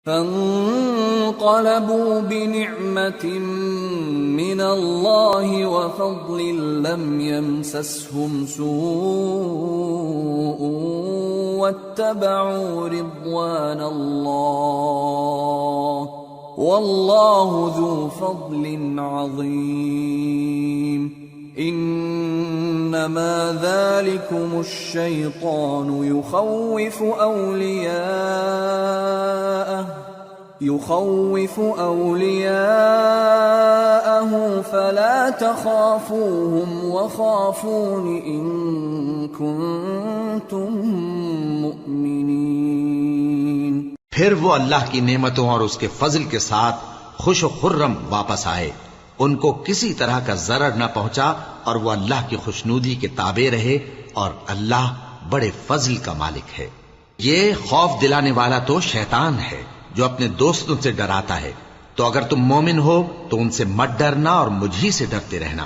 فانقلبوا بنعمة من الله وفضل لم يمسسهم سوء واتبعوا رضوان الله والله ذو فضل عظيم انما ذلكم الشيطان يخوف أولياءه فلا تخافوهم وخافون إن كنتم مؤمنين۔ پھر وہ اللہ کی نعمتوں اور اس کے فضل کے ساتھ خوش و خرم واپس آئے، ان کو کسی طرح کا ضرر نہ پہنچا اور وہ اللہ کی خوشنودی کے تابع رہے، اور اللہ بڑے فضل کا مالک ہے۔ یہ خوف دلانے والا تو شیطان ہے جو اپنے دوستوں سے ڈراتا ہے، تو اگر تم مومن ہو تو ان سے مت ڈرنا اور مجھ ہی سے ڈرتے رہنا۔